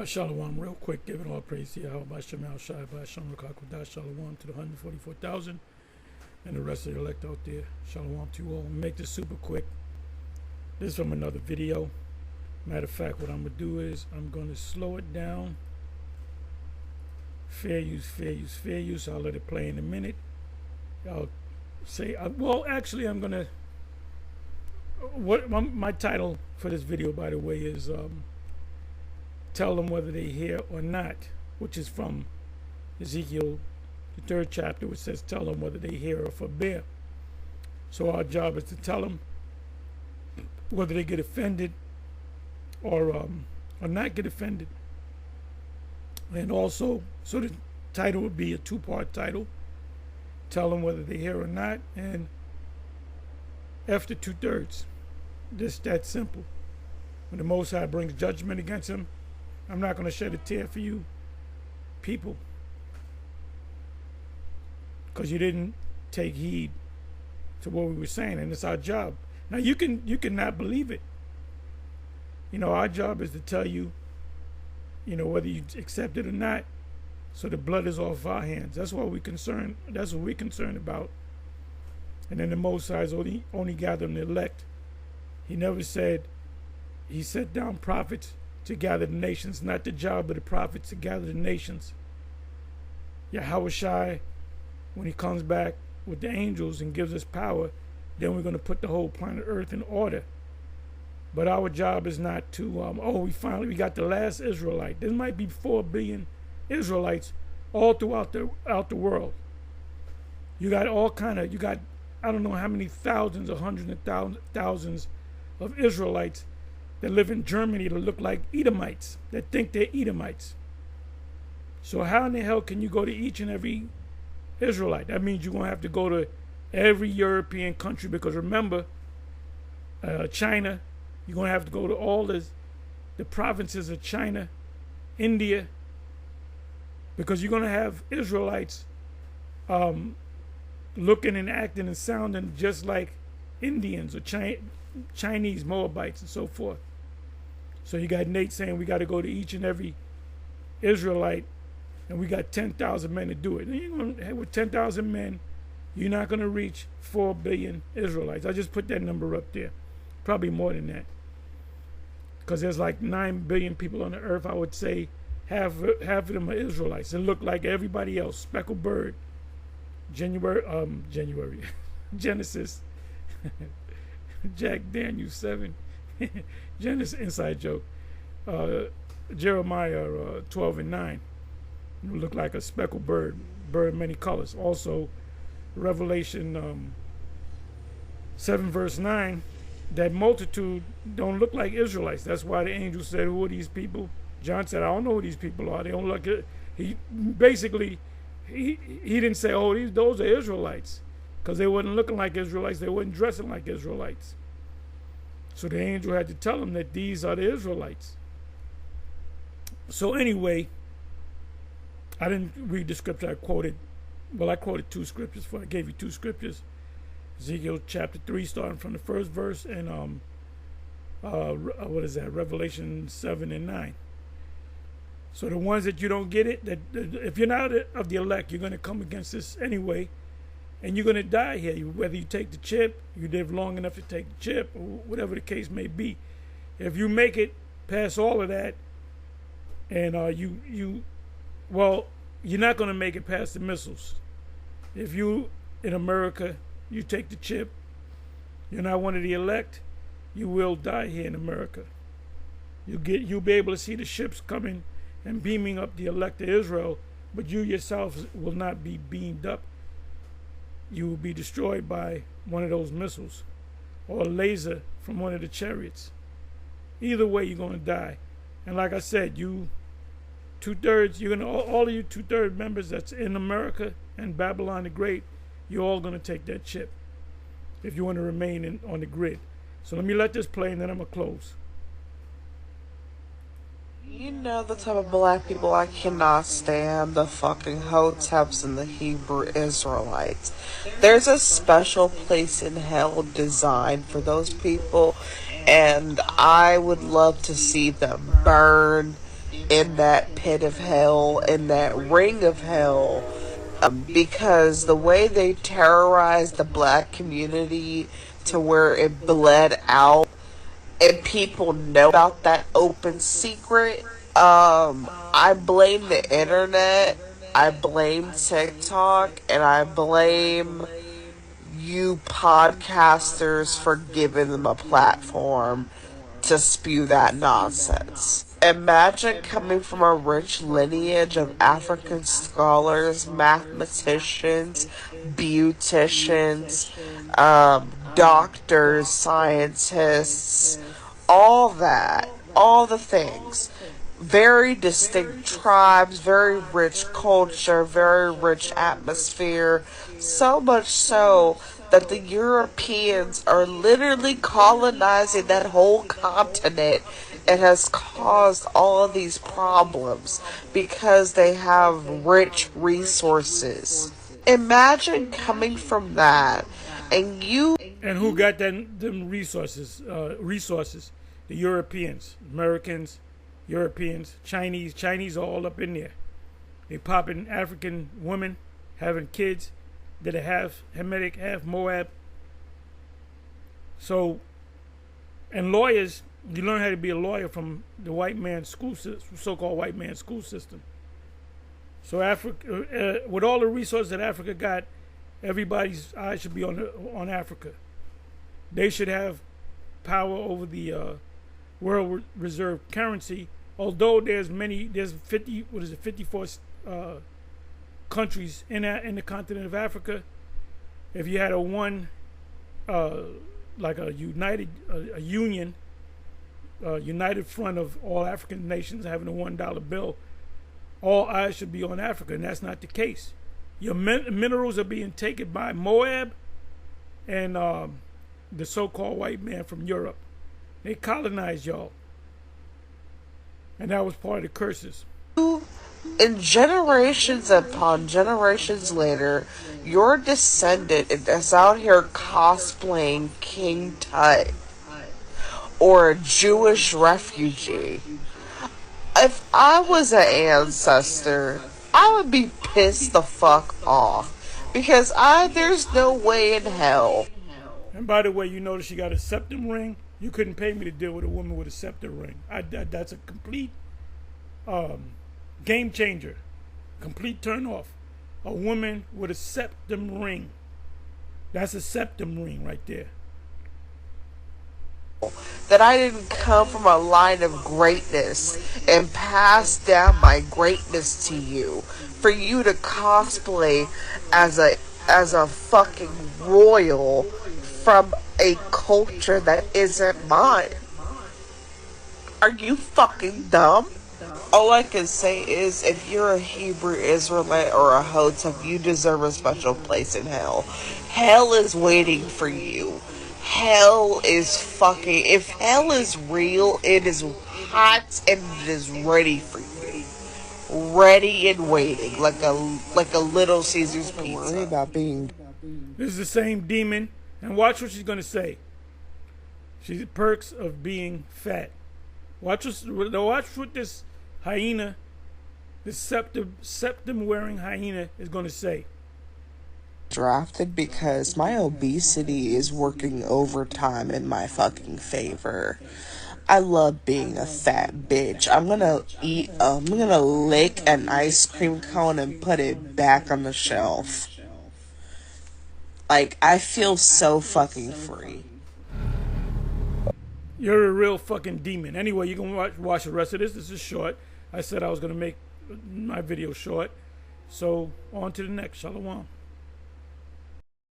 Shalom, real quick, giving all praise to Yahweh, Bashem Al Shai, Bashem Rakakudah, Shalom to the 144,000 and the rest of the elect out there. Shalom to you all. Make this super quick. This is from another video. Matter of fact, what I'm going to do is I'm going to slow it down. Fair use, fair use, fair use. I'll let it play in a minute. I'll say, well, actually, I'm going to, my title for this video, by the way, is tell them whether they hear or not, which is from Ezekiel, the 3rd chapter, which says, tell them whether they hear or forbear. So our job is to tell them whether they get offended or not get offended. And also, so the title would be a 2-part title. Tell them whether they hear or not, and after 2/3. Just that simple. When the Most High brings judgment against them, I'm not going to shed a tear for you people, because you didn't take heed to what we were saying, and it's our job. Now you can not believe it. You know, our job is to tell you, whether you accept it or not, so the blood is off our hands. That's what we're concerned. That's what we're concerned about. And then the Most High is only gathering the elect. He never said he set down prophets to gather the nations. Not the job of the prophets to gather the nations. Yahweh Shai, when he comes back with the angels and gives us power, then we're going to put the whole planet Earth in order. But our job is not to, we got the last Israelite. There might be 4 billion Israelites all throughout the world. You got I don't know how many thousands or hundreds of thousands of Israelites that live in Germany that look like Edomites, that think they're Edomites. So how in the hell can you go to each and every Israelite? That means you're going to have to go to every European country, because remember, China, you're going to have to go to all the provinces of China, India, because you're going to have Israelites looking and acting and sounding just like Indians or Chinese, Moabites, and so forth. So you got Nate saying we got to go to each and every Israelite, and we got 10,000 men to do it. With 10,000 men, you're not going to reach 4 billion Israelites. I just put that number up there. Probably more than that, because there's like 9 billion people on the earth. I would say half of them are Israelites and look like everybody else. Speckled bird. January. Genesis. Jack Daniels 7. Genesis inside joke. Jeremiah 12 and 9. You look like a speckled bird of many colors. Also, Revelation 7 verse 9. That multitude don't look like Israelites. That's why the angel said, "Who are these people?" John said, "I don't know who these people are. They don't look." He basically. He didn't say, those are Israelites, because they wasn't looking like Israelites. They wasn't dressing like Israelites. So the angel had to tell them that these are the Israelites. So anyway, I didn't read the scripture I quoted. Well, I quoted 2 scriptures. I gave you 2 scriptures. Ezekiel chapter 3, starting from the 1st verse, and Revelation 7 and 9. So the ones that you don't get it, that if you're not of the elect, you're going to come against this anyway, and you're going to die here. Whether you take the chip, you live long enough to take the chip, or whatever the case may be. If you make it past all of that, and you're not going to make it past the missiles. If you in America, you take the chip, you're not one of the elect, you will die here in America. You'll be able to see the ships coming and beaming up the elect of Israel, but you yourselves will not be beamed up. You will be destroyed by one of those missiles or a laser from one of the chariots. Either way, you're going to die. And like I said, you 2/3, all of you 2/3 members that's in America and Babylon the Great, you're all going to take that chip if you want to remain on the grid. So let me let this play, and then I'm going to close. You know the type of black people I cannot stand, the fucking Hoteps and the Hebrew Israelites. There's a special place in hell designed for those people, and I would love to see them burn in that pit of hell, in that ring of hell, because the way they terrorized the black community to where it bled out and people know about that open secret. I blame the internet, I blame TikTok, and I blame you podcasters for giving them a platform to spew that nonsense. Imagine coming from a rich lineage of African scholars, mathematicians, beauticians, doctors, scientists, all that, all the things. Very distinct tribes, very rich culture, very rich atmosphere. So much so that the Europeans are literally colonizing that whole continent and has caused all of these problems because they have rich resources. Imagine coming from that and you... And who got them resources? Resources. The Europeans, Americans, Europeans, Chinese are all up in there. They popping African women, having kids that are half Hamitic, half Moab. So, and lawyers, you learn how to be a lawyer from the white man's school system, so-called white man's school system. So Africa, with all the resources that Africa got, everybody's eyes should be on Africa. They should have power over the world reserve currency. Although there's 54 countries in the continent of Africa. If you had like a union, united front of all African nations having a $1 bill, all eyes should be on Africa, and that's not the case. Your minerals are being taken by Moab and the so-called white man from Europe. They colonized y'all, and that was part of the curses. And generations upon generations later, your descendant is out here cosplaying King Tut or a Jewish refugee. If I was an ancestor, I would be pissed the fuck off because there's no way in hell. And by the way, you notice she got a septum ring. You couldn't pay me to deal with a woman with a septum ring. That's a complete game changer, complete turn off. A woman with a septum ring. That's a septum ring right there. That I didn't come from a line of greatness and pass down my greatness to you for you to cosplay as a fucking royal from a culture that isn't mine. Are you fucking dumb? All I can say is, if you're a Hebrew Israelite or a Hotep, you deserve a special place in hell. Hell is waiting for you. Hell is fucking... If hell is real, it is hot and it is ready for you. Ready and waiting, like a Little Caesar's pizza. Worry about being... This is the same demon, and watch what she's gonna say. She's the perks of being fat. Watch what this hyena, this septum wearing hyena is going to say. Drafted because my obesity is working overtime in my fucking favor. I love being a fat bitch. I'm gonna lick an ice cream cone and put it back on the shelf. Like, I feel so fucking free. You're a real fucking demon. Anyway, you can watch the rest of this. This is short. I said I was going to make my video short. So, on to the next. Shalom.